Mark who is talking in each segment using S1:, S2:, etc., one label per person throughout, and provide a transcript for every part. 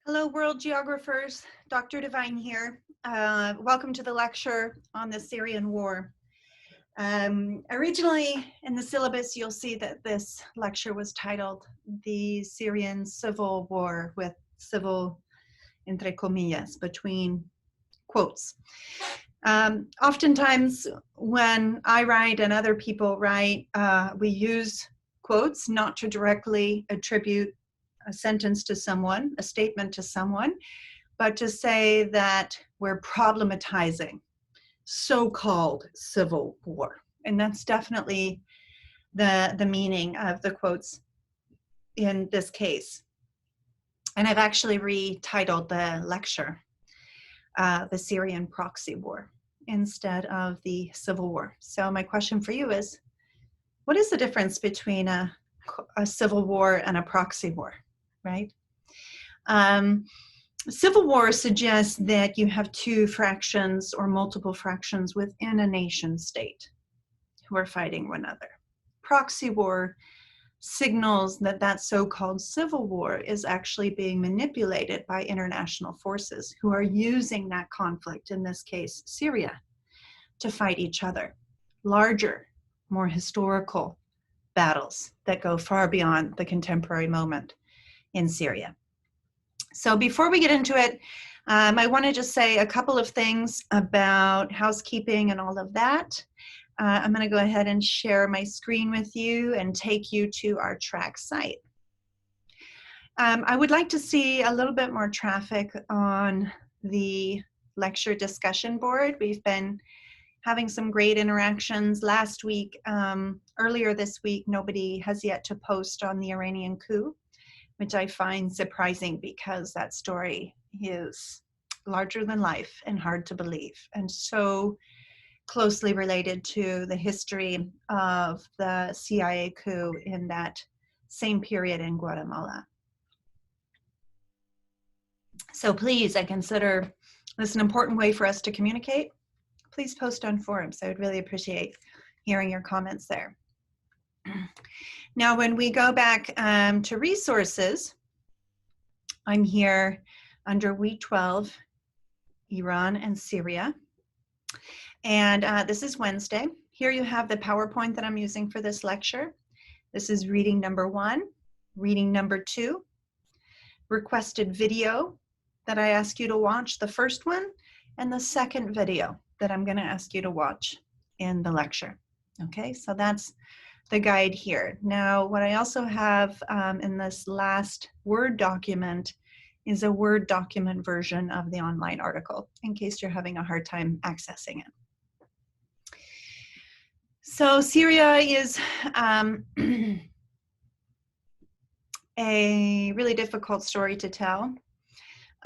S1: Hello, world geographers. Dr. Devine here. Welcome to the lecture on the Syrian War. Originally in the syllabus, you'll see that this lecture was titled The Syrian Civil War, with civil entre comillas, between quotes. Oftentimes when I write and other people write, we use quotes not to directly attribute a sentence to someone, a statement to someone, but to say that we're problematizing so-called civil war. And that's definitely the meaning of the quotes in this case. And I've actually retitled the lecture, The Syrian Proxy War, instead of the Civil War. So my question for you is, what is the difference between a civil war and a proxy war, right? Civil war suggests that you have two fractions or multiple fractions within a nation state who are fighting one another. Proxy war signals that that so-called civil war is actually being manipulated by international forces who are using that conflict, in this case, Syria, to fight each other. Larger, more historical battles that go far beyond the contemporary moment in Syria. So before we get into it, I want to just say a couple of things about housekeeping and all of that. I'm going to go ahead and share my screen with you and take you to our track site. I would like to see a little bit more traffic on the lecture discussion board. We've been having some great interactions last week. Earlier this week, nobody has yet to post on the Iranian coup, which I find surprising because that story is larger than life and hard to believe, and so closely related to the history of the CIA coup in that same period in Guatemala. So please, I consider this an important way for us to communicate. Please post on forums. I would really appreciate hearing your comments there. Now, when we go back to resources, I'm here under week 12, Iran and Syria. And this is Wednesday. Here you have the PowerPoint that I'm using for this lecture. This is reading number 1, reading number 2, requested video that I ask you to watch, the first one, and the second video that I'm going to ask you to watch in the lecture. Okay, so that's the guide here. Now, what I also have in this last Word document is a Word document version of the online article, in case you're having a hard time accessing it. So Syria is a really difficult story to tell.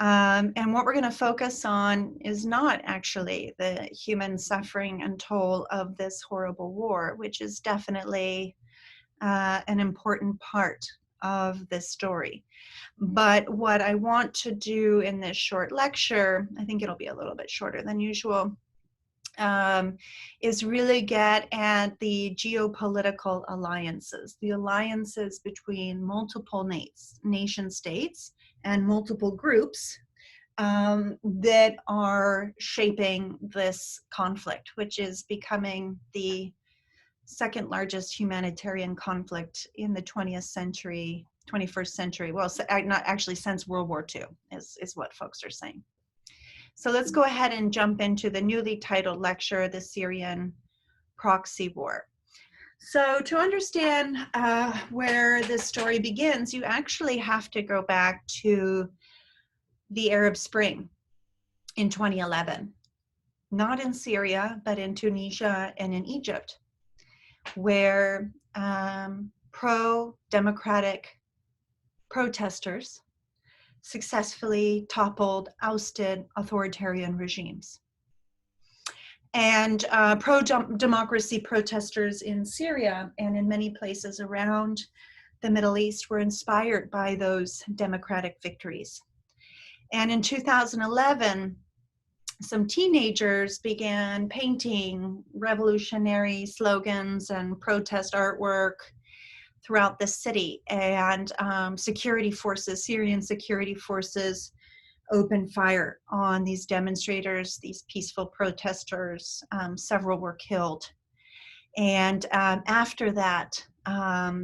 S1: And what we're going to focus on is not actually the human suffering and toll of this horrible war, which is definitely an important part of this story. But what I want to do in this short lecture, I think it'll be a little bit shorter than usual, is really get at the geopolitical alliances, the alliances between multiple nation states and multiple groups that are shaping this conflict, which is becoming the second largest humanitarian conflict in the 21st century. Well, not actually since World War II is what folks are saying. So let's go ahead and jump into the newly titled lecture, The Syrian Proxy War. So to understand where this story begins, you actually have to go back to the Arab Spring in 2011, not in Syria, but in Tunisia and in Egypt, where pro-democratic protesters successfully toppled, ousted authoritarian regimes. And pro-democracy protesters in Syria and in many places around the Middle East were inspired by those democratic victories. And in 2011, some teenagers began painting revolutionary slogans and protest artwork throughout the city, and security forces, Syrian security forces, opened fire on these demonstrators, these peaceful protesters. Several were killed. And after that,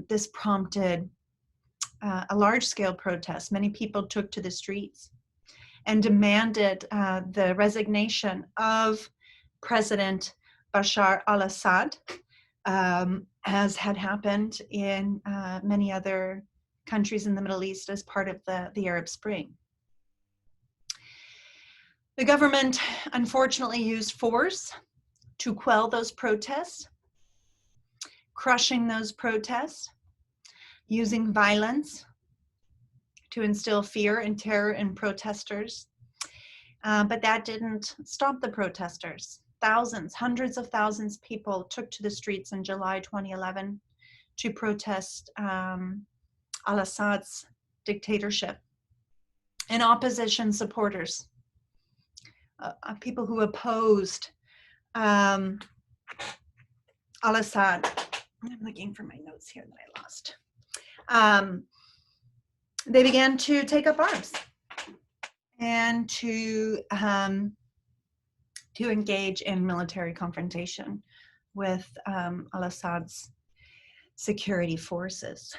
S1: this prompted a large-scale protest. Many people took to the streets and demanded the resignation of President Bashar al-Assad, as had happened in many other countries in the Middle East as part of the Arab Spring. The government unfortunately used force to quell those protests, crushing those protests, using violence to instill fear and terror in protesters. But that didn't stop the protesters. Thousands, hundreds of thousands of people took to the streets in July 2011 to protest al-Assad's dictatorship. And opposition supporters, people who opposed al-Assad. I'm looking for my notes here that I lost. They began to take up arms and to engage in military confrontation with al-Assad's security forces.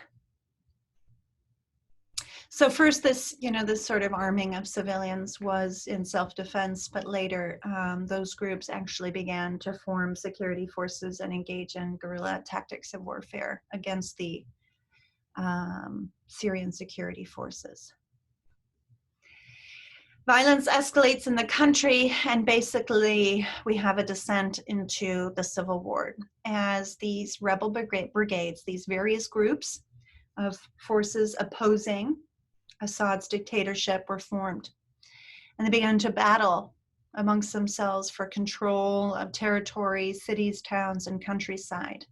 S1: So first, this sort of arming of civilians was in self-defense, but later those groups actually began to form security forces and engage in guerrilla tactics of warfare against the Syrian security forces. Violence escalates in the country, and basically we have a descent into the civil war as these rebel brigades, these various groups of forces opposing Assad's dictatorship, were formed. And they began to battle amongst themselves for control of territory, cities, towns, and countryside.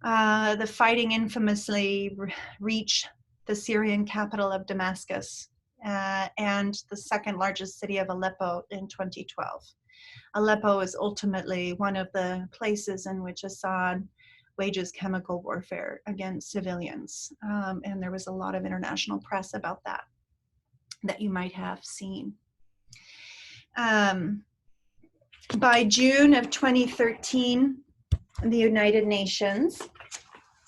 S1: The fighting infamously reached the Syrian capital of Damascus and the second largest city of Aleppo in 2012. Aleppo is ultimately one of the places in which Assad wages chemical warfare against civilians. And there was a lot of international press about that you might have seen. By June of 2013, the United Nations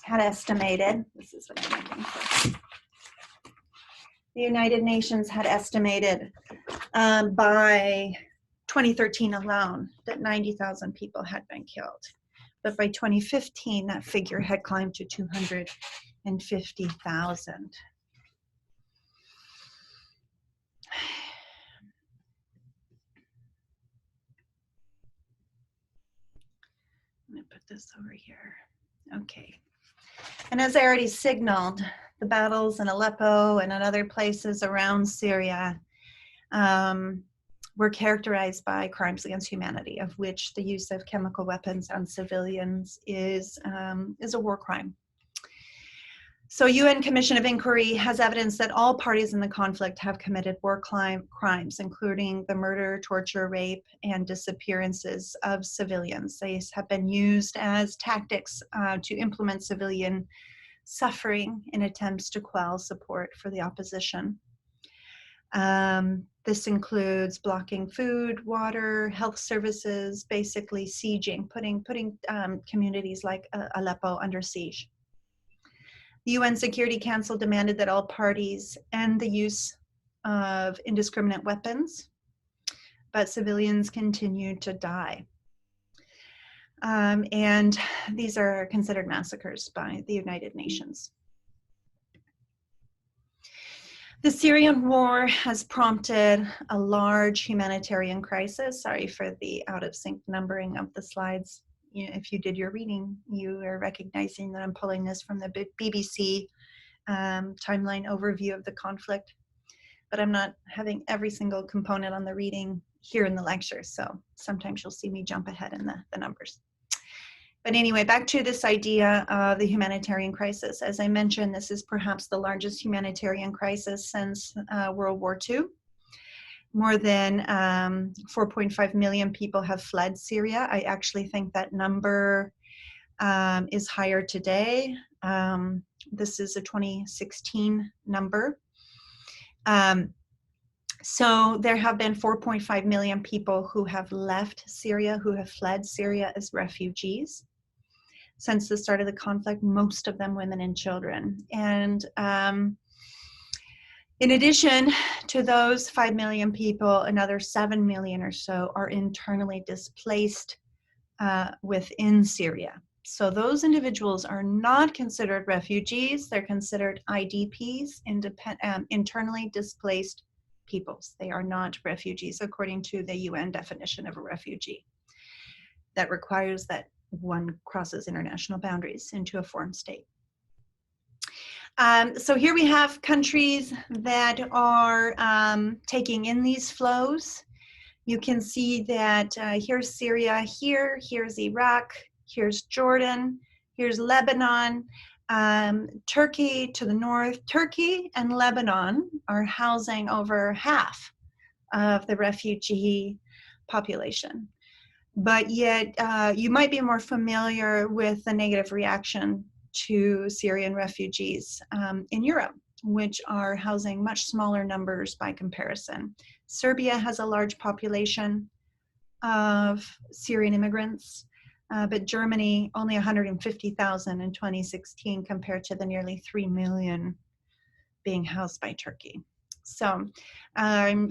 S1: had estimated, this is what I'm looking for. The United Nations had estimated by 2013 alone that 90,000 people had been killed. But by 2015, that figure had climbed to 250,000. I'm going to put this over here. Okay. And as I already signaled, the battles in Aleppo and in other places around Syria were characterized by crimes against humanity, of which the use of chemical weapons on civilians is a war crime. So UN Commission of Inquiry has evidence that all parties in the conflict have committed war crimes, including the murder, torture, rape, and disappearances of civilians. These have been used as tactics to implement civilian suffering in attempts to quell support for the opposition. This includes blocking food, water, health services, basically sieging, putting communities like Aleppo under siege. The UN Security Council demanded that all parties end the use of indiscriminate weapons, but civilians continued to die. And these are considered massacres by the United Nations. The Syrian war has prompted a large humanitarian crisis. Sorry for the out of sync numbering of the slides. If you did your reading, you are recognizing that I'm pulling this from the BBC timeline overview of the conflict, but I'm not having every single component on the reading here in the lecture, so sometimes you'll see me jump ahead in the numbers. But anyway, back to this idea of the humanitarian crisis. As I mentioned, this is perhaps the largest humanitarian crisis since World War II. More than 4.5 million people have fled Syria. I actually think that number is higher today. This is a 2016 number. So there have been 4.5 million people who have left Syria, who have fled Syria as refugees since the start of the conflict, most of them women and children. And in addition to those 5 million people, another 7 million or so are internally displaced within Syria. So those individuals are not considered refugees. They're considered IDPs, internally displaced peoples. They are not refugees according to the UN definition of a refugee that requires that one crosses international boundaries into a foreign state. So here we have countries that are taking in these flows. You can see that here's Syria, here's Iraq, here's Jordan, here's Lebanon, Turkey to the north. Turkey and Lebanon are housing over half of the refugee population. But yet you might be more familiar with the negative reaction to Syrian refugees in Europe, which are housing much smaller numbers by comparison. Serbia has a large population of Syrian immigrants, but Germany only 150,000 in 2016 compared to the nearly 3 million being housed by Turkey. So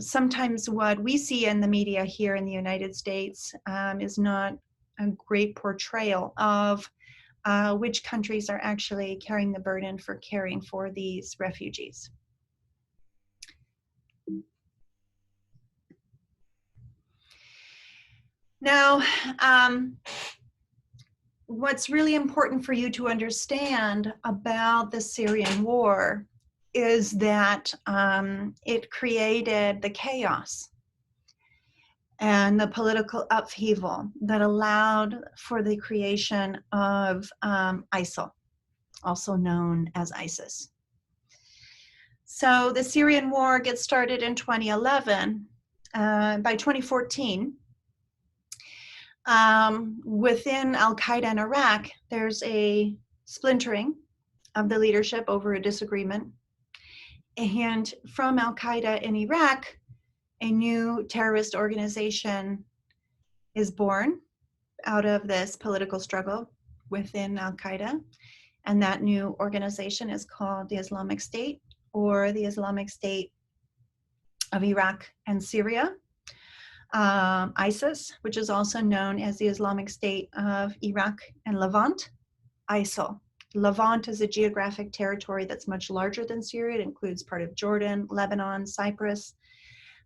S1: sometimes what we see in the media here in the United States is not a great portrayal of which countries are actually carrying the burden for caring for these refugees. Now, what's really important for you to understand about the Syrian war is that it created the chaos and the political upheaval that allowed for the creation of ISIL, also known as ISIS. So the Syrian war gets started in 2011. By 2014, within Al-Qaeda in Iraq, there's a splintering of the leadership over a disagreement. And from Al-Qaeda in Iraq, a new terrorist organization is born out of this political struggle within Al-Qaeda. And that new organization is called the Islamic State, or the Islamic State of Iraq and Syria. ISIS, which is also known as the Islamic State of Iraq and Levant. ISIL. Levant is a geographic territory that's much larger than Syria. It includes part of Jordan, Lebanon, Cyprus.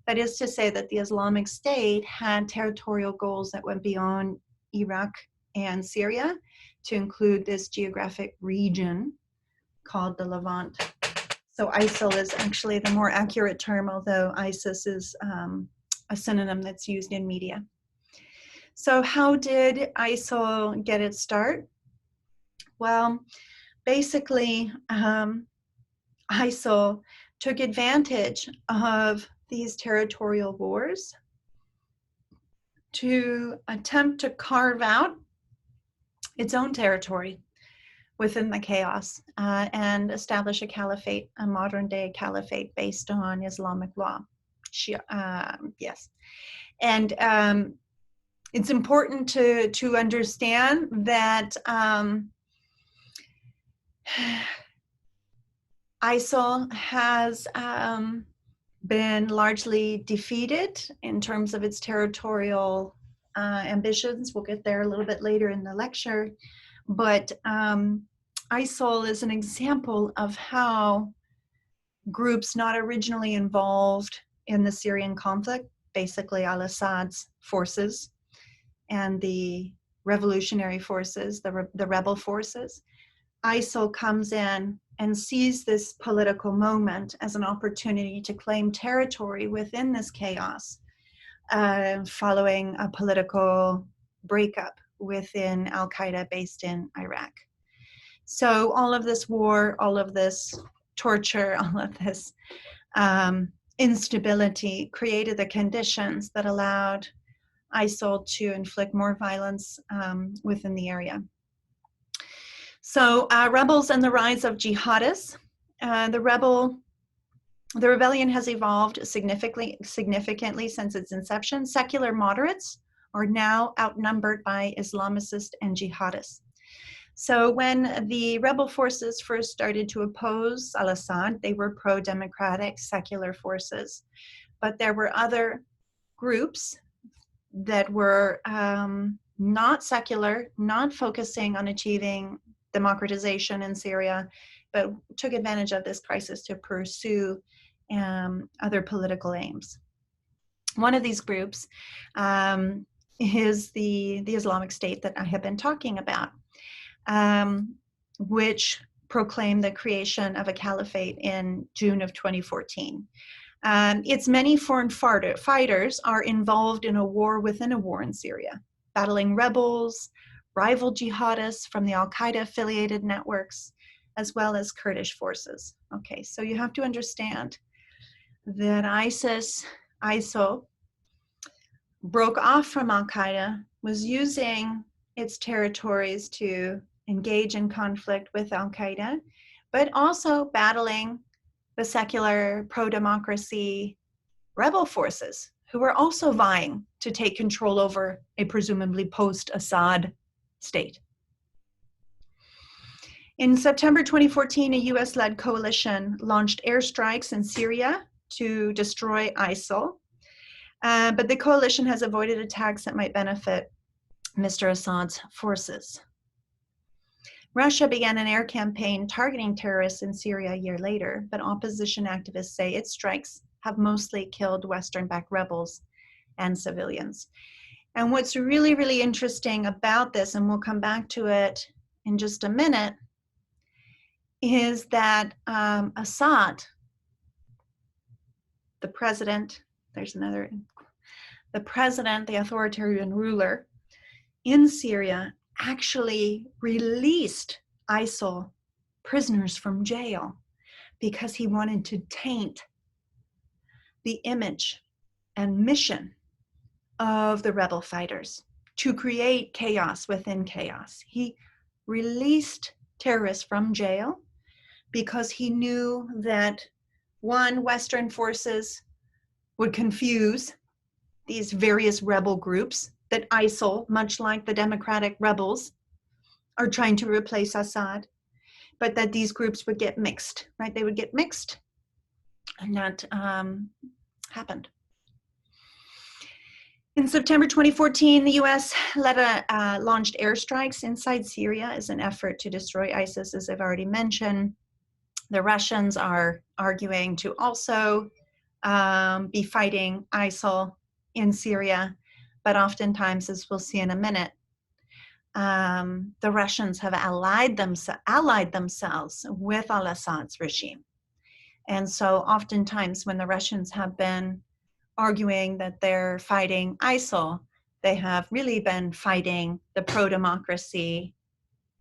S1: That is to say that the Islamic State had territorial goals that went beyond Iraq and Syria to include this geographic region called the Levant. So ISIL is actually the more accurate term, although ISIS is a synonym that's used in media. So how did ISIL get its start? Well, basically, ISIL took advantage of these territorial wars to attempt to carve out its own territory within the chaos and establish a caliphate, a modern day caliphate based on Islamic law. Yes. And it's important to understand that ISIL has been largely defeated in terms of its territorial ambitions. We'll get there a little bit later in the lecture. But ISIL is an example of how groups not originally involved in the Syrian conflict, basically al-Assad's forces and the revolutionary forces, the rebel forces, ISIL comes in and sees this political moment as an opportunity to claim territory within this chaos, following a political breakup within Al-Qaeda based in Iraq. So all of this war, all of this torture, all of this instability created the conditions that allowed ISIL to inflict more violence within the area. So rebels and the rise of jihadists. The rebellion has evolved significantly since its inception. Secular moderates are now outnumbered by Islamicists and jihadists. So when the rebel forces first started to oppose al-Assad, they were pro-democratic secular forces. But there were other groups that were not secular, not focusing on achieving democratization in Syria, but took advantage of this crisis to pursue other political aims. One of these groups is the Islamic State that I have been talking about, which proclaimed the creation of a caliphate in June of 2014. Its many foreign fighters are involved in a war within a war in Syria, battling rebels, rival jihadists from the Al-Qaeda affiliated networks, as well as Kurdish forces. Okay, so you have to understand that ISIL broke off from Al-Qaeda, was using its territories to engage in conflict with Al-Qaeda, but also battling the secular pro-democracy rebel forces who were also vying to take control over a presumably post-Assad state. In September 2014, a US-led coalition launched airstrikes in Syria to destroy ISIL, but the coalition has avoided attacks that might benefit Mr. Assad's forces. Russia began an air campaign targeting terrorists in Syria a year later, but opposition activists say its strikes have mostly killed Western-backed rebels and civilians. And what's really, really interesting about this, and we'll come back to it in just a minute, is that Assad, the president, the president, the authoritarian ruler in Syria, actually released ISIL prisoners from jail because he wanted to taint the image and mission of the rebel fighters to create chaos within chaos. He released terrorists from jail because he knew that, one, Western forces would confuse these various rebel groups, that ISIL, much like the democratic rebels, are trying to replace Assad, but that these groups would get mixed, right? They would get mixed, and that happened. In September 2014, the US launched airstrikes inside Syria as an effort to destroy ISIS, as I've already mentioned. The Russians are arguing to also be fighting ISIL in Syria, but oftentimes, as we'll see in a minute, the Russians have allied themselves with al-Assad's regime. And so oftentimes when the Russians have been arguing that they're fighting ISIL, they have really been fighting the pro-democracy,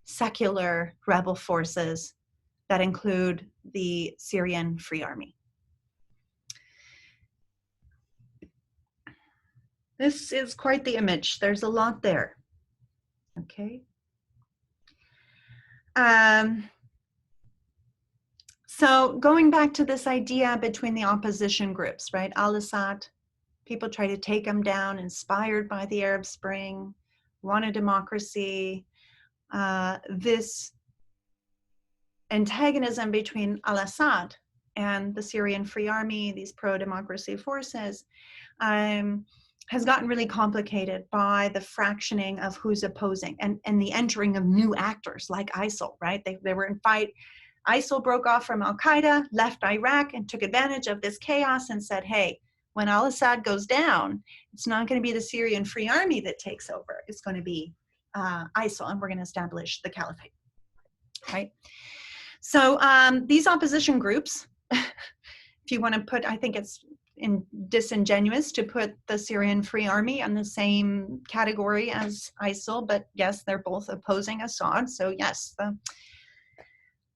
S1: secular rebel forces that include the Syrian Free Army. This is quite the image. There's a lot there. Okay. So going back to this idea between the opposition groups, right? Al-Assad, people try to take him down, inspired by the Arab Spring, want a democracy. This antagonism between al-Assad and the Syrian Free Army, these pro-democracy forces, has gotten really complicated by the fractioning of who's opposing and the entering of new actors like ISIL, right? They were in fight. ISIL broke off from Al-Qaeda, left Iraq, and took advantage of this chaos and said, hey, when al-Assad goes down, it's not going to be the Syrian Free Army that takes over. It's going to be ISIL, and we're going to establish the caliphate, right? So these opposition groups, if you want to put, I think it's disingenuous to put the Syrian Free Army on the same category as ISIL, but yes, they're both opposing Assad. So yes,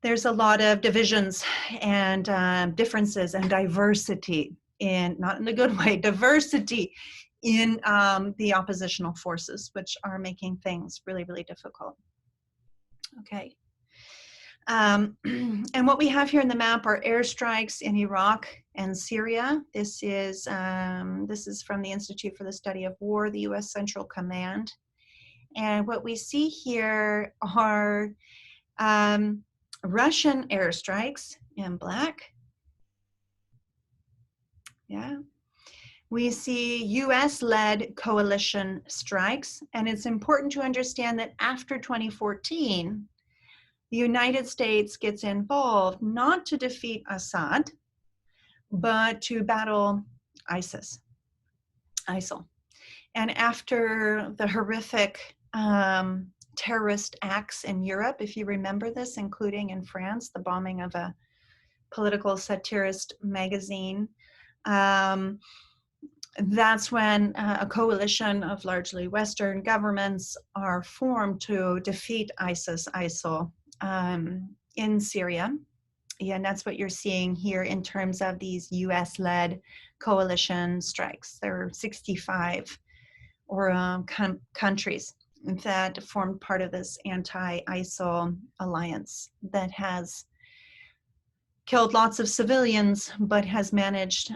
S1: there's a lot of divisions and differences and diversity not in a good way, diversity in the oppositional forces, which are making things really, really difficult. Okay. And what we have here in the map are airstrikes in Iraq and Syria. This is from the Institute for the Study of War, the U.S. Central Command. And what we see here are Russian airstrikes in black. Yeah. We see US-led coalition strikes, and it's important to understand that after 2014, the United States gets involved not to defeat Assad, but to battle ISIL. And after the horrific terrorist acts in Europe, if you remember this, including in France, the bombing of a political satirist magazine, that's when a coalition of largely Western governments are formed to defeat ISIL in Syria. Yeah, and that's what you're seeing here in terms of these US-led coalition strikes. There are 65 countries that formed part of this anti-ISIL alliance that has killed lots of civilians, but has managed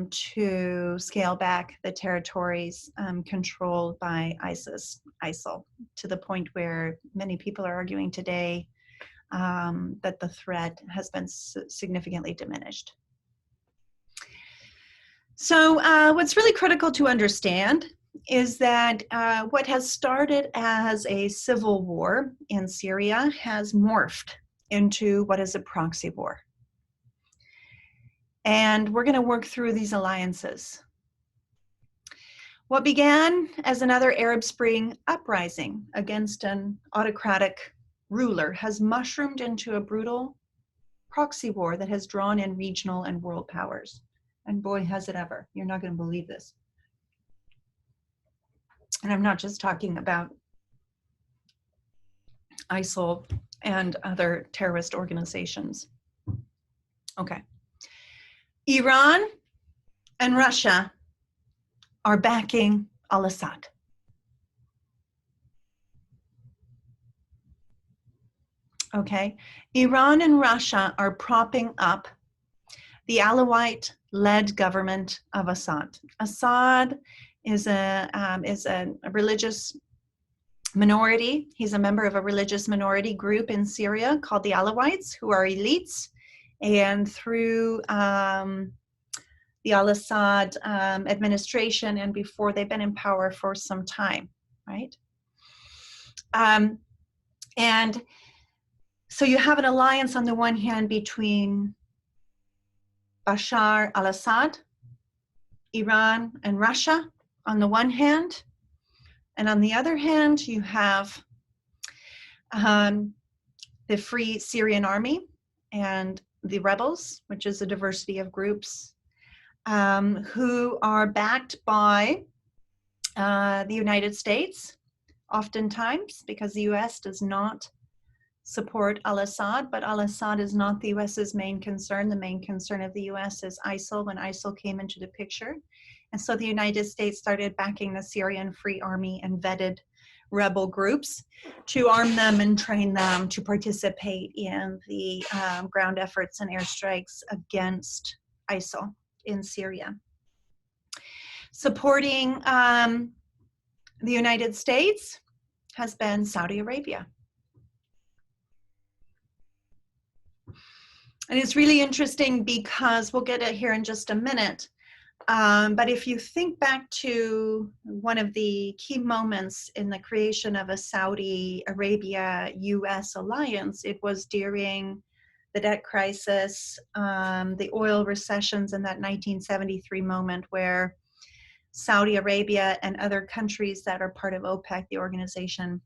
S1: to scale back the territories controlled by ISIL, to the point where many people are arguing today that the threat has been significantly diminished. So what's really critical to understand is that what has started as a civil war in Syria has morphed into what is a proxy war. And we're going to work through these alliances. What began as another Arab Spring uprising against an autocratic ruler has mushroomed into a brutal proxy war that has drawn in regional and world powers. And boy, has it ever. You're not going to believe this. And I'm not just talking about ISIL and other terrorist organizations. Okay. Iran and Russia are backing al-Assad. Okay, Iran and Russia are propping up the Alawite-led government of Assad. Assad is a religious minority. He's a member of a religious minority group in Syria called the Alawites, who are elites. And through the al-Assad administration and before, they've been in power for some time, right? And so you have an alliance on the one hand between Bashar al-Assad, Iran, and Russia on the one hand. And on the other hand, you have the Free Syrian Army and the rebels, which is a diversity of groups, who are backed by the United States, oftentimes, because the US does not support al-Assad, but al-Assad is not the US's main concern. The main concern of the US is ISIL, when ISIL came into the picture. And so the United States started backing the Syrian Free Army and vetted rebel groups to arm them and train them to participate in the ground efforts and airstrikes against ISIL in Syria. Supporting the United States has been Saudi Arabia. And it's really interesting because we'll get it here in just a minute. But if you think back to one of the key moments in the creation of a Saudi Arabia-US alliance, it was during the debt crisis, the oil recessions, and that 1973 moment where Saudi Arabia and other countries that are part of OPEC, the Organization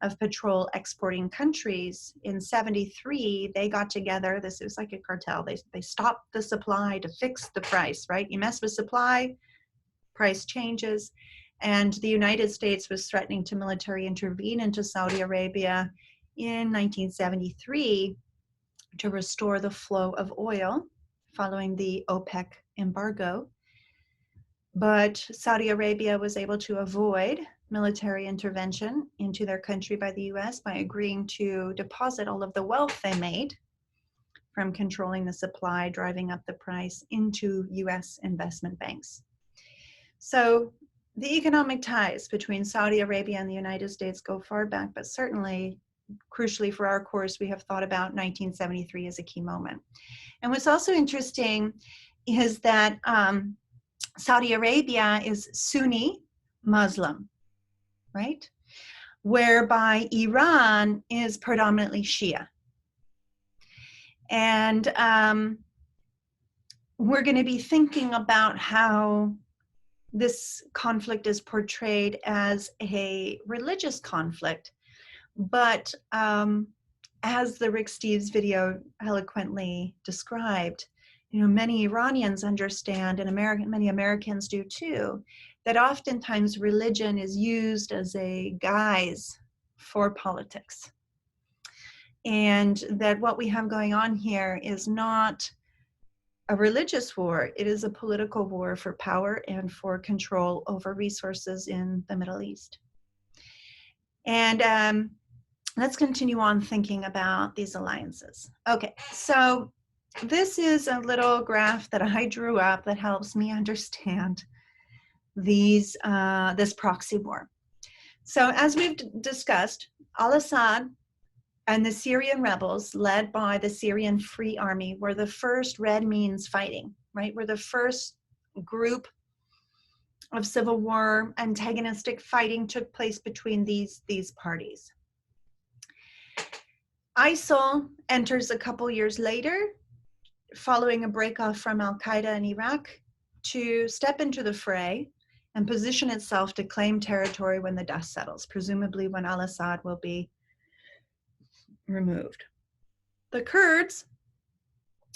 S1: of Petrol Exporting Countries, in 73, they got together. This was like a cartel. They stopped the supply to fix the price, right? You mess with supply, price changes. And the United States was threatening to military intervene into Saudi Arabia in 1973 to restore the flow of oil following the OPEC embargo. But Saudi Arabia was able to avoid military intervention into their country by the US by agreeing to deposit all of the wealth they made from controlling the supply, driving up the price, into US investment banks. So the economic ties between Saudi Arabia and the United States go far back, but certainly, crucially for our course, we have thought about 1973 as a key moment. And what's also interesting is that Saudi Arabia is Sunni Muslim, right? Whereby Iran is predominantly Shia. And we're going to be thinking about how this conflict is portrayed as a religious conflict, but as the Rick Steves video eloquently described, many Iranians understand, and many Americans do too, that oftentimes religion is used as a guise for politics. And that what we have going on here is not a religious war, it is a political war for power and for control over resources in the Middle East. And let's continue on thinking about these alliances. Okay, so this is a little graph that I drew up that helps me understand this proxy war. So as we've discussed, al-Assad and the Syrian rebels, led by the Syrian Free Army, were the first red means fighting, right? Were the first group of civil war antagonistic fighting took place between these parties. ISIL enters a couple years later, following a breakoff from Al-Qaeda in Iraq, to step into the fray and position itself to claim territory when the dust settles, presumably when al-Assad will be removed. The Kurds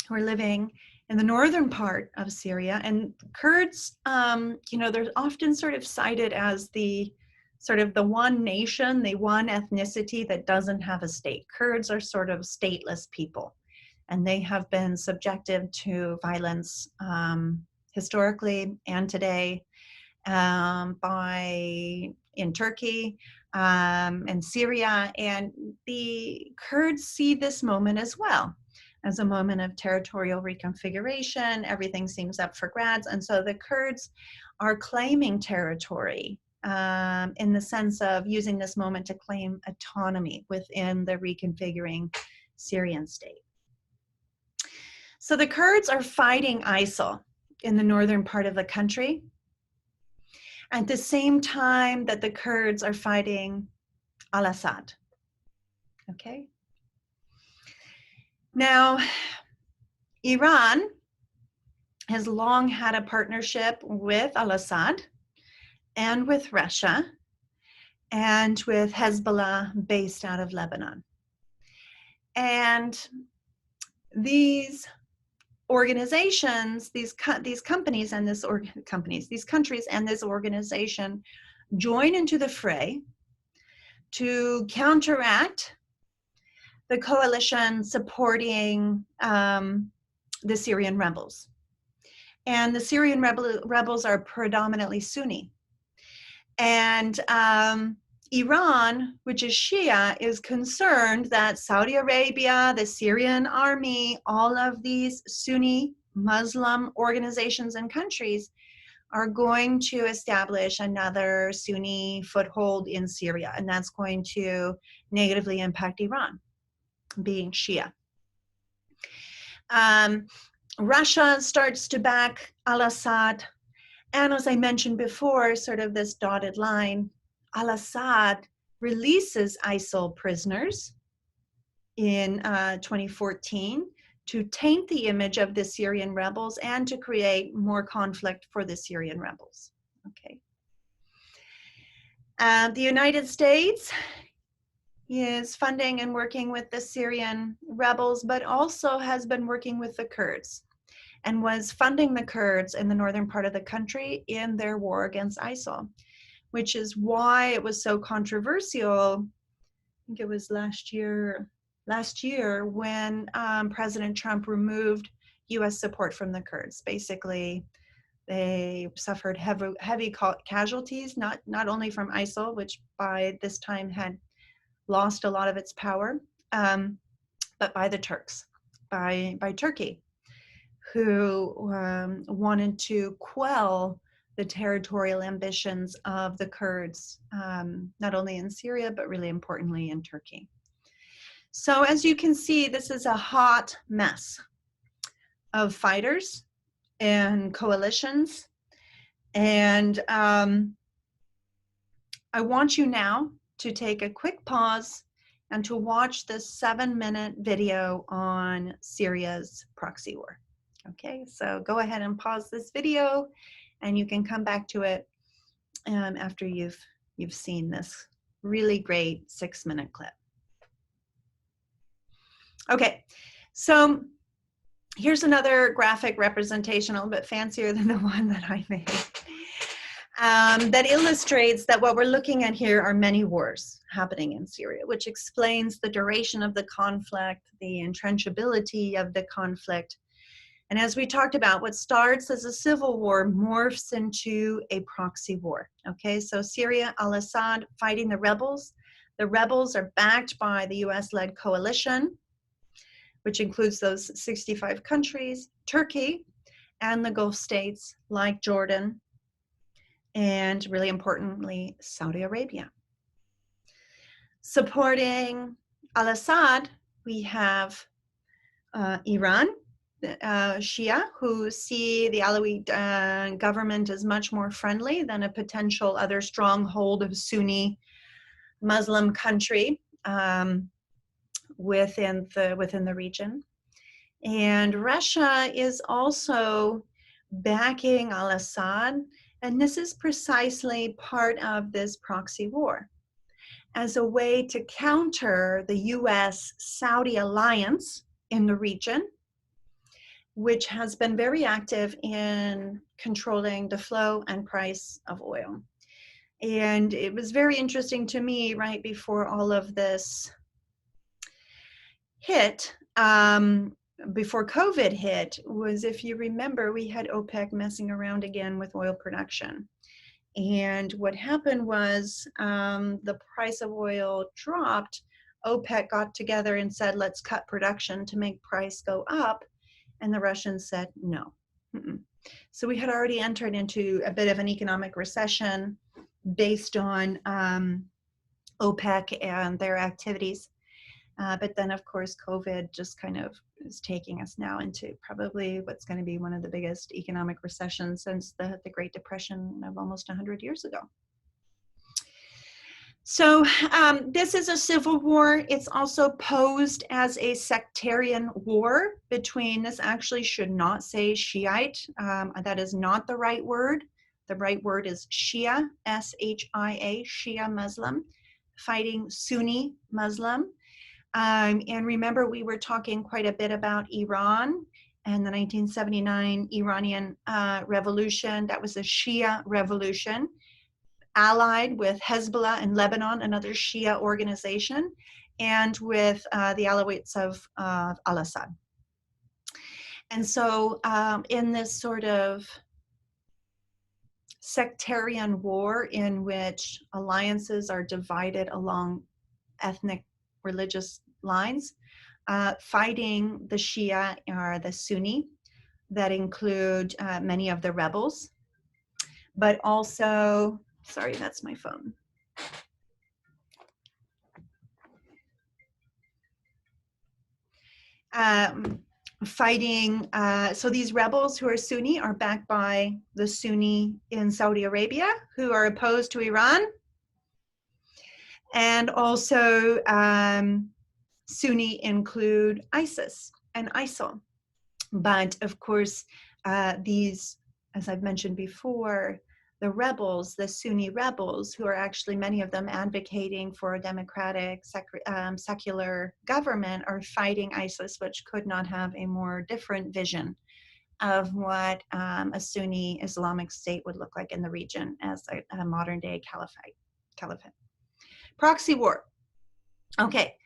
S1: who are living in the northern part of Syria, and Kurds, they're often sort of cited as the one nation, the one ethnicity that doesn't have a state. Kurds are sort of stateless people, and they have been subjected to violence historically and today in Turkey and Syria, and the Kurds see this moment as well as a moment of territorial reconfiguration. Everything seems up for grabs, and so the Kurds are claiming territory in the sense of using this moment to claim autonomy within the reconfiguring Syrian state. So the Kurds are fighting ISIL in the northern part of the country at the same time that the Kurds are fighting al-Assad. Okay. Now, Iran has long had a partnership with al-Assad and with Russia and with Hezbollah based out of Lebanon. And these organizations, these companies and these countries and this organization join into the fray to counteract the coalition supporting the Syrian rebels. And the Syrian rebels are predominantly Sunni. And Iran, which is Shia, is concerned that Saudi Arabia, the Syrian army, all of these Sunni Muslim organizations and countries are going to establish another Sunni foothold in Syria, and that's going to negatively impact Iran, being Shia. Russia starts to back al-Assad, and as I mentioned before, sort of this dotted line, al-Assad releases ISIL prisoners in 2014 to taint the image of the Syrian rebels and to create more conflict for the Syrian rebels. Okay. The United States is funding and working with the Syrian rebels, but also has been working with the Kurds and was funding the Kurds in the northern part of the country in their war against ISIL, which is why it was so controversial. I think it was last year when President Trump removed US support from the Kurds, basically They suffered heavy casualties, not only from ISIL, which by this time had lost a lot of its power, but by the Turks, by Turkey, who wanted to quell the territorial ambitions of the Kurds, not only in Syria, but really importantly in Turkey. So as you can see, this is a hot mess of fighters and coalitions. And I want you now to take a quick pause and to watch this 7-minute video on Syria's proxy war. Okay, so go ahead and pause this video and you can come back to it after you've seen this really great 6-minute clip. Okay, so here's another graphic representation, a little bit fancier than the one that I made, that illustrates that what we're looking at here are many wars happening in Syria, which explains the duration of the conflict, the entrenchability of the conflict. And as we talked about, what starts as a civil war morphs into a proxy war. Okay, so Syria, al-Assad fighting the rebels. The rebels are backed by the US-led coalition, which includes those 65 countries, Turkey, and the Gulf states like Jordan, and really importantly, Saudi Arabia. Supporting al-Assad, we have Iran, Shia, who see the Alawite government as much more friendly than a potential other stronghold of Sunni Muslim country within the region. And Russia is also backing al-Assad, and this is precisely part of this proxy war as a way to counter the US-Saudi alliance in the region, which has been very active in controlling the flow and price of oil. And it was very interesting to me right before all of this hit, before COVID hit, was, if you remember, we had OPEC messing around again with oil production. And what happened was the price of oil dropped. OPEC got together and said, let's cut production to make price go up. And the Russians said, no. So we had already entered into a bit of an economic recession based on OPEC and their activities. But then, of course, COVID just kind of is taking us now into probably what's going to be one of the biggest economic recessions since the Great Depression of almost 100 years ago. So this is a civil war. It's also posed as a sectarian war between, this actually should not say Shiite. That is not the right word. The right word is Shia, S-H-I-A, Shia Muslim, fighting Sunni Muslim. And remember, we were talking quite a bit about Iran and the 1979 Iranian revolution. That was a Shia revolution, allied with Hezbollah in Lebanon, another Shia organization, and with the Alawites of al-Assad. And so in this sort of sectarian war in which alliances are divided along ethnic religious lines, fighting the Shia are the Sunni, that include many of the rebels, but also, sorry, that's my phone. Fighting, so these rebels who are Sunni are backed by the Sunni in Saudi Arabia, who are opposed to Iran, and also Sunni include ISIS and ISIL. But of course, these, as I've mentioned before, the rebels, the Sunni rebels, who are actually many of them advocating for a democratic, secular government, are fighting ISIS, which could not have a more different vision of what a Sunni Islamic state would look like in the region as a modern day caliphate. Proxy war. Okay,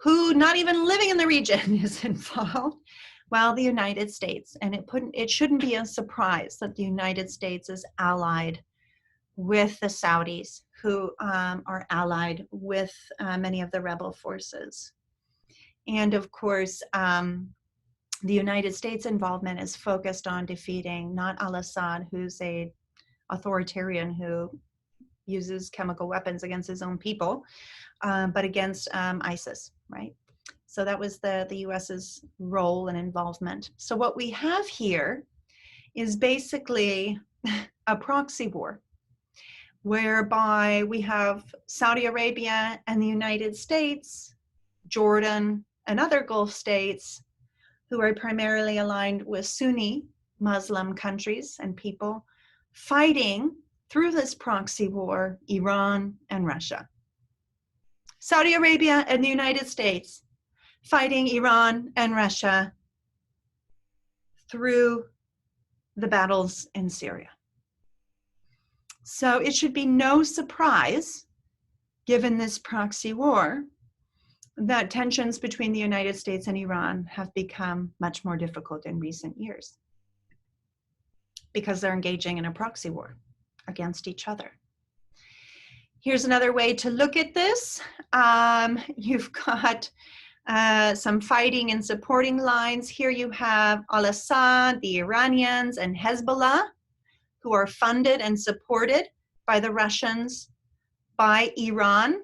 S1: who not even living in the region is involved. Well, the United States, and it shouldn't be a surprise that the United States is allied with the Saudis, who are allied with many of the rebel forces. And of course, the United States involvement is focused on defeating not al-Assad, who's a authoritarian who uses chemical weapons against his own people, but against ISIS, right? So that was the US's role and involvement. So what we have here is basically a proxy war, whereby we have Saudi Arabia and the United States, Jordan, and other Gulf states who are primarily aligned with Sunni Muslim countries and people fighting through this proxy war, Iran and Russia. Saudi Arabia and the United States fighting Iran and Russia through the battles in Syria. So it should be no surprise, given this proxy war, that tensions between the United States and Iran have become much more difficult in recent years because they're engaging in a proxy war against each other. Here's another way to look at this. You've got some fighting and supporting lines. Here you have al-Assad, the Iranians, and Hezbollah, who are funded and supported by the Russians, by Iran,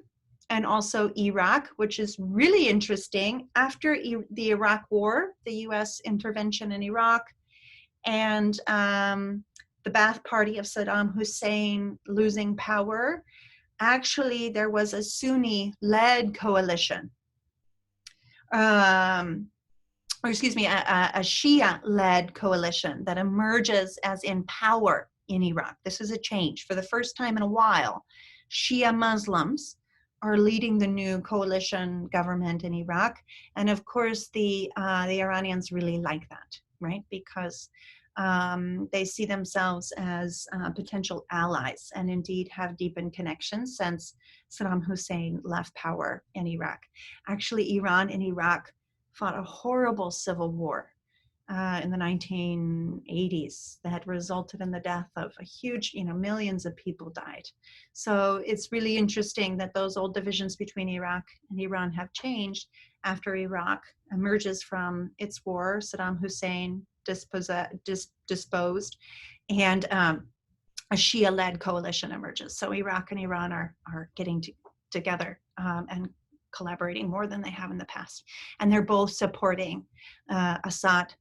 S1: and also Iraq, which is really interesting. After the Iraq War, the US intervention in Iraq, and the Ba'ath Party of Saddam Hussein losing power, actually there was a Sunni-led coalition, a Shia-led coalition that emerges as in power in Iraq. This is a change. For the first time in a while, Shia Muslims are leading the new coalition government in Iraq. And of course, the Iranians really like that, right? Because they see themselves as potential allies and indeed have deepened connections since Saddam Hussein left power in Iraq. Actually, Iran and Iraq fought a horrible civil war in the 1980s that resulted in the death of a huge, millions of people died. So it's really interesting that those old divisions between Iraq and Iran have changed after Iraq emerges from its war, Saddam Hussein disposed, and a Shia-led coalition emerges. So Iraq and Iran are getting together and collaborating more than they have in the past. And they're both supporting Assad,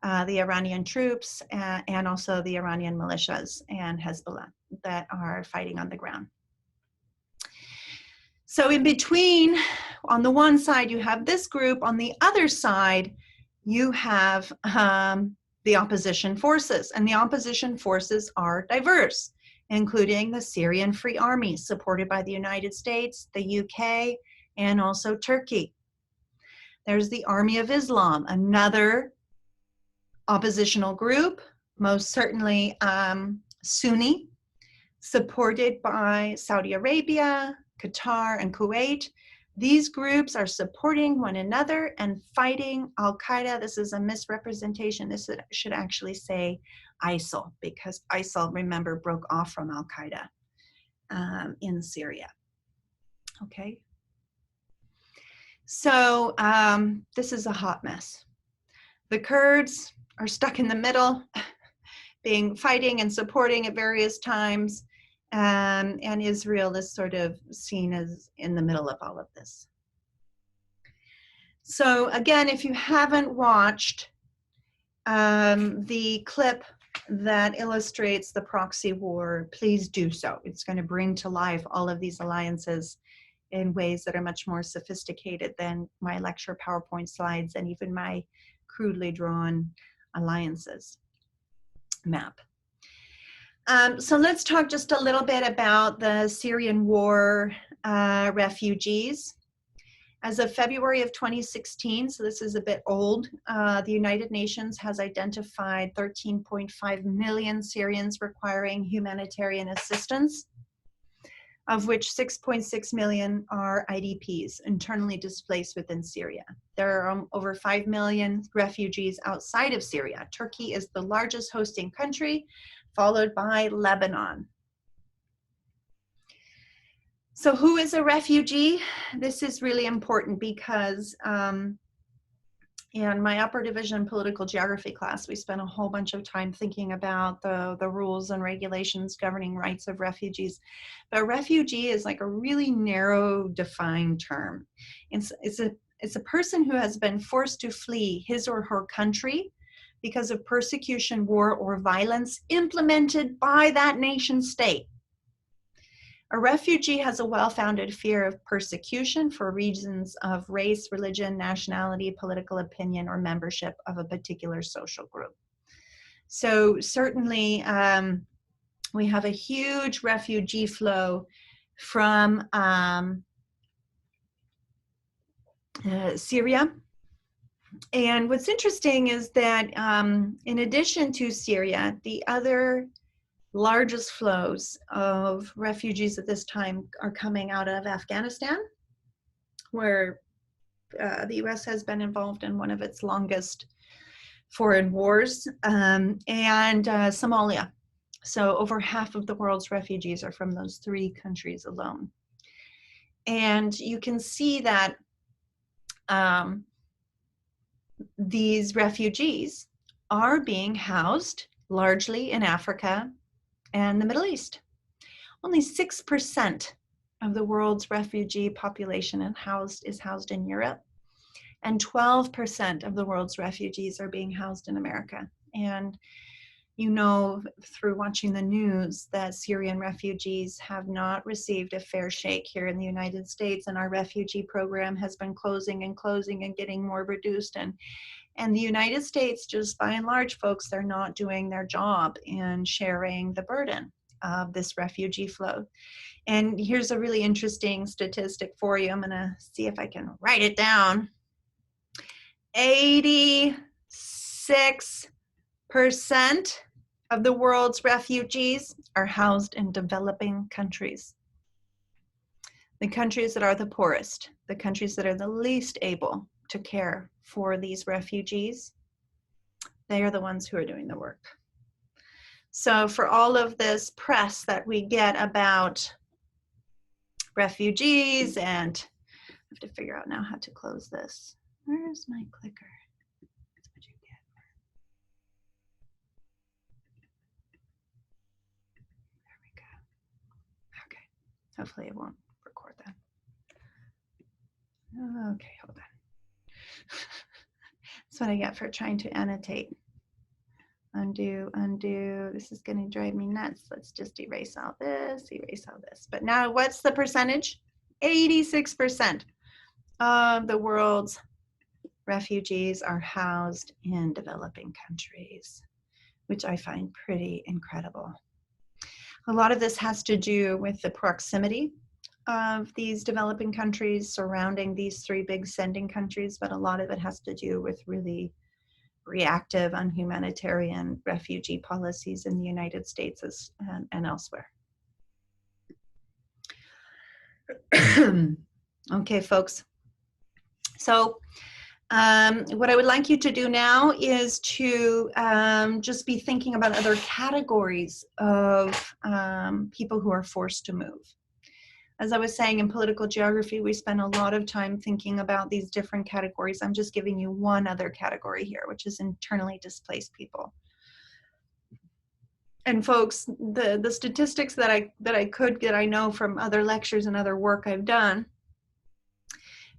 S1: the Iranian troops, and also the Iranian militias and Hezbollah that are fighting on the ground. So in between, on the one side, you have this group. On the other side, you have the opposition forces. And the opposition forces are diverse, including the Syrian Free Army, supported by the United States, the UK, and also Turkey. There's the Army of Islam, another oppositional group, most certainly Sunni, supported by Saudi Arabia, Qatar, and Kuwait. These groups are supporting one another and fighting al-Qaeda. This is a misrepresentation. This should actually say ISIL, because ISIL, remember, broke off from al-Qaeda in Syria. Okay. So this is a hot mess. The Kurds are stuck in the middle, fighting and supporting at various times. And Israel is sort of seen as in the middle of all of this. So again, if you haven't watched the clip that illustrates the proxy war, please do so. It's going to bring to life all of these alliances in ways that are much more sophisticated than my lecture PowerPoint slides and even my crudely drawn alliances map. So let's talk just a little bit about the Syrian war refugees. As of February of 2016, so this is a bit old, the United Nations has identified 13.5 million Syrians requiring humanitarian assistance. of which 6.6 million are IDPs, internally displaced within Syria. There are over 5 million refugees outside of Syria. Turkey is the largest hosting country, followed by Lebanon. So who is a refugee? This is really important because in my upper division political geography class, we spent a whole bunch of time thinking about the rules and regulations governing rights of refugees. But refugee is like a really narrow defined term. It's a person who has been forced to flee his or her country because of persecution, war, or violence implemented by that nation state. A refugee has a well-founded fear of persecution for reasons of race, religion, nationality, political opinion, or membership of a particular social group. So certainly we have a huge refugee flow from Syria. And what's interesting is that in addition to Syria, the other largest flows of refugees at this time are coming out of Afghanistan, where the US has been involved in one of its longest foreign wars, and Somalia. So over half of the world's refugees are from those three countries alone. And you can see that these refugees are being housed largely in Africa and the Middle East. Only 6% of the world's refugee population is housed in Europe, and 12% of the world's refugees are being housed in America. And you know through watching the news that Syrian refugees have not received a fair shake here in the United States, and our refugee program has been closing and getting more reduced. And the United States, just by and large, folks, they're not doing their job in sharing the burden of this refugee flow. And here's a really interesting statistic for you. I'm gonna see if I can write it down. 86% of the world's refugees are housed in developing countries. The countries that are the poorest, the countries that are the least able to care for these refugees, they are the ones who are doing the work. So for all of this press that we get about refugees, and I have to figure out now how to close this. Where's my clicker? That's what you get. There we go. Okay, hopefully it won't record that. Okay, hold on. That's what I get for trying to annotate. Undo. This is going to drive me nuts. Let's just erase all this. But now what's the percentage? 86% of the world's refugees are housed in developing countries, which I find pretty incredible. A lot of this has to do with the proximity of these developing countries surrounding these three big sending countries, but a lot of it has to do with really reactive, unhumanitarian refugee policies in the United States and elsewhere. Okay, folks. So what I would like you to do now is to just be thinking about other categories of people who are forced to move. As I was saying, in political geography, we spend a lot of time thinking about these different categories. I'm just giving you one other category here, which is internally displaced people. And folks, the statistics that I know from other lectures and other work I've done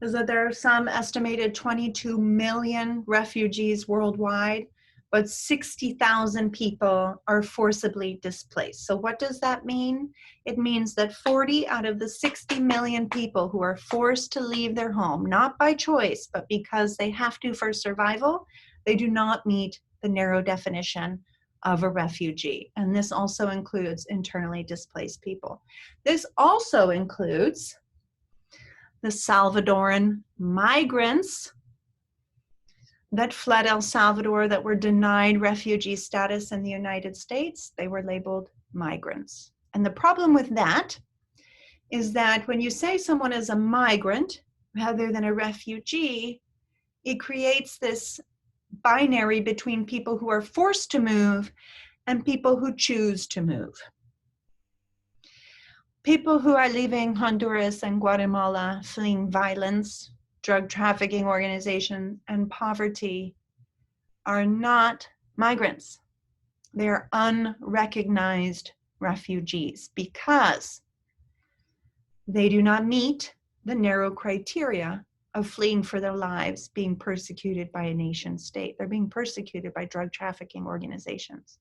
S1: is that there are some estimated 22 million refugees worldwide, but 60,000 people are forcibly displaced. So what does that mean? It means that 40 out of the 60 million people who are forced to leave their home, not by choice, but because they have to for survival, they do not meet the narrow definition of a refugee. And this also includes internally displaced people. This also includes the Salvadoran migrants that fled El Salvador, that were denied refugee status in the United States. They were labeled migrants. And the problem with that is that when you say someone is a migrant rather than a refugee, it creates this binary between people who are forced to move and people who choose to move. People who are leaving Honduras and Guatemala fleeing violence, drug trafficking organization, and poverty are not migrants. They are unrecognized refugees because they do not meet the narrow criteria of fleeing for their lives, being persecuted by a nation state. They're being persecuted by drug trafficking organizations.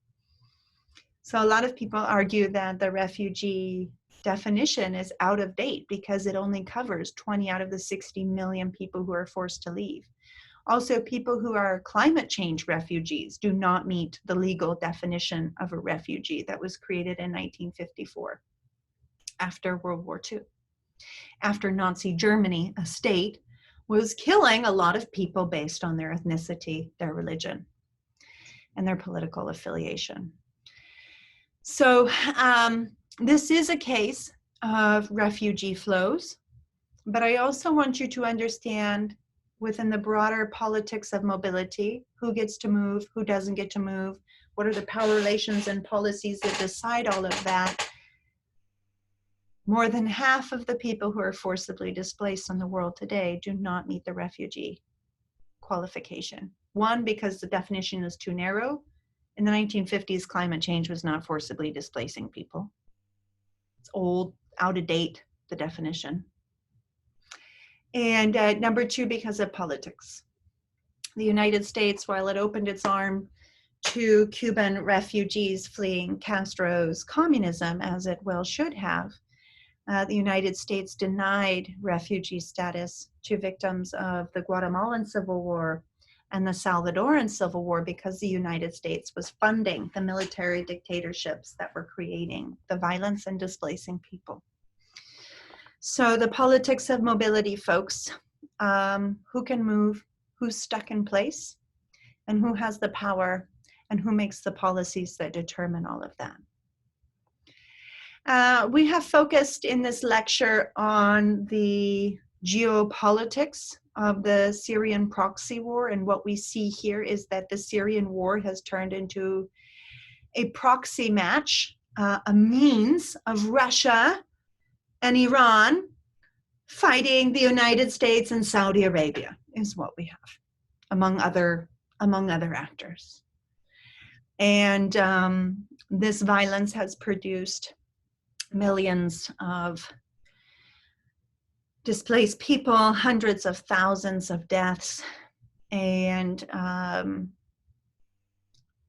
S1: So a lot of people argue that the refugee definition is out of date because it only covers 20 out of the 60 million people who are forced to leave. Also, people who are climate change refugees do not meet the legal definition of a refugee that was created in 1954 after World War II. After Nazi Germany, a state, was killing a lot of people based on their ethnicity, their religion, and their political affiliation. So this is a case of refugee flows, but I also want you to understand within the broader politics of mobility, who gets to move, who doesn't get to move, what are the power relations and policies that decide all of that. More than half of the people who are forcibly displaced in the world today do not meet the refugee qualification. One, because the definition is too narrow. In the 1950s, climate change was not forcibly displacing people. It's old, out of date, the definition. And number two, because of politics. The United States, while it opened its arm to Cuban refugees fleeing Castro's communism, as it well should have, the United States denied refugee status to victims of the Guatemalan Civil War and the Salvadoran Civil War because the United States was funding the military dictatorships that were creating the violence and displacing people. So the politics of mobility, folks, who can move, who's stuck in place, and who has the power, and who makes the policies that determine all of that. We have focused in this lecture on the geopolitics of the Syrian Proxy War, and what we see here is that the Syrian war has turned into a proxy match, a means of Russia and Iran fighting the United States and Saudi Arabia is what we have, among other actors. And this violence has produced millions of displaced people, hundreds of thousands of deaths, and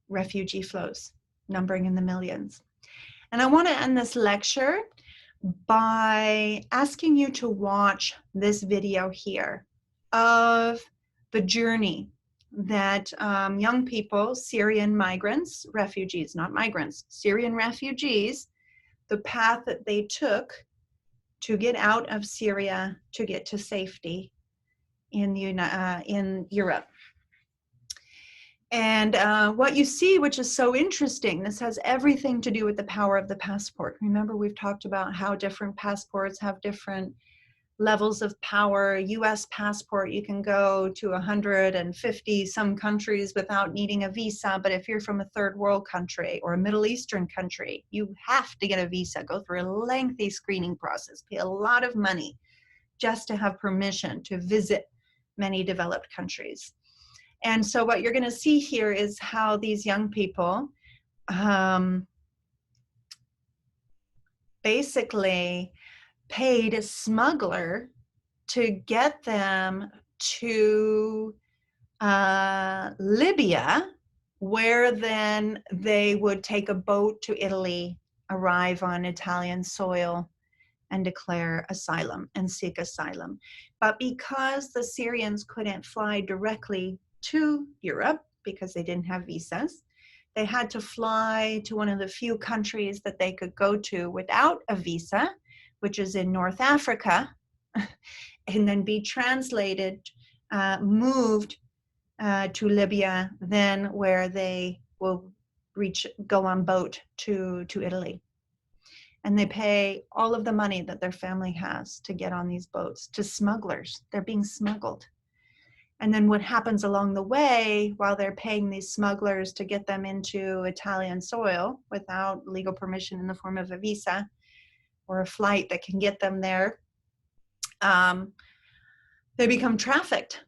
S1: refugee flows numbering in the millions. And I want to end this lecture by asking you to watch this video here of the journey that young people, Syrian migrants, refugees, not migrants, Syrian refugees, the path that they took to get out of Syria to get to safety in Europe. And what you see, which is so interesting, this has everything to do with the power of the passport. Remember, we've talked about how different passports have different levels of power. US passport, you can go to 150 some countries without needing a visa, but if you're from a third world country or a Middle Eastern country, you have to get a visa, go through a lengthy screening process, pay a lot of money just to have permission to visit many developed countries. And so what you're going to see here is how these young people basically paid a smuggler to get them to Libya, where then they would take a boat to Italy, arrive on Italian soil, and declare asylum and seek asylum. But because the Syrians couldn't fly directly to Europe because they didn't have visas, they had to fly to one of the few countries that they could go to without a visa, which is in North Africa, and then be translated, moved to Libya, then where they will go on boat to Italy. And they pay all of the money that their family has to get on these boats to smugglers. They're being smuggled. And then what happens along the way while they're paying these smugglers to get them into Italian soil without legal permission in the form of a visa or a flight that can get them there, they become trafficked.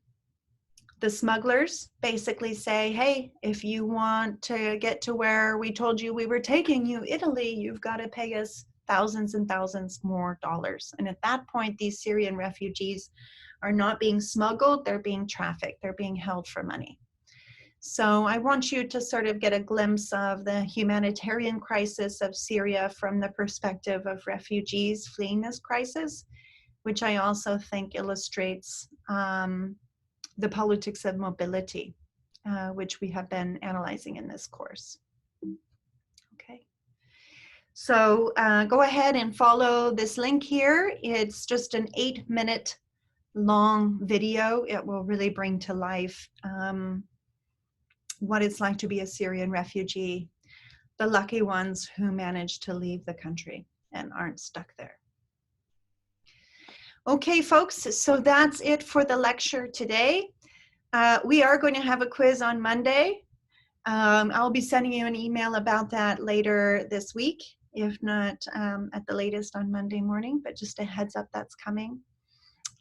S1: The smugglers basically say, hey, if you want to get to where we told you we were taking you, Italy, you've got to pay us thousands and thousands more dollars. And at that point, these Syrian refugees are not being smuggled, they're being trafficked, they're being held for money. So I want you to sort of get a glimpse of the humanitarian crisis of Syria from the perspective of refugees fleeing this crisis, which I also think illustrates the politics of mobility, which we have been analyzing in this course. Okay. So go ahead and follow this link here. It's just an 8-minute long video. It will really bring to life what it's like to be a Syrian refugee, the lucky ones who managed to leave the country and aren't stuck there. Okay, folks, so that's it for the lecture today. We are going to have a quiz on Monday. I'll be sending you an email about that later this week, if not at the latest on Monday morning, but just a heads up that's coming.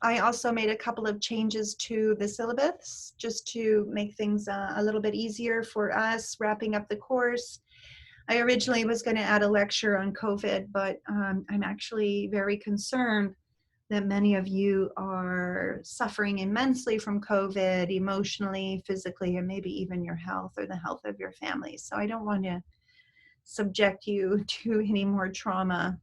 S1: I also made a couple of changes to the syllabus just to make things a little bit easier for us wrapping up the course. I originally was going to add a lecture on COVID, but I'm actually very concerned that many of you are suffering immensely from COVID, emotionally, physically, and maybe even your health or the health of your family. So I don't want to subject you to any more trauma,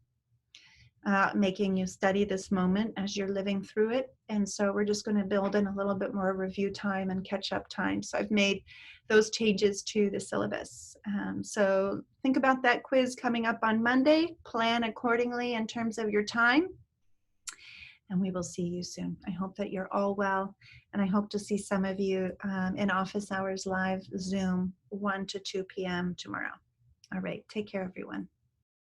S1: making you study this moment as you're living through it. And so we're just going to build in a little bit more review time and catch up time. So I've made those changes to the syllabus. So think about that quiz coming up on Monday, plan accordingly in terms of your time. And we will see you soon. I hope that you're all well, and I hope to see some of you in Office Hours Live Zoom 1 to 2 p.m. tomorrow. All right, take care, everyone.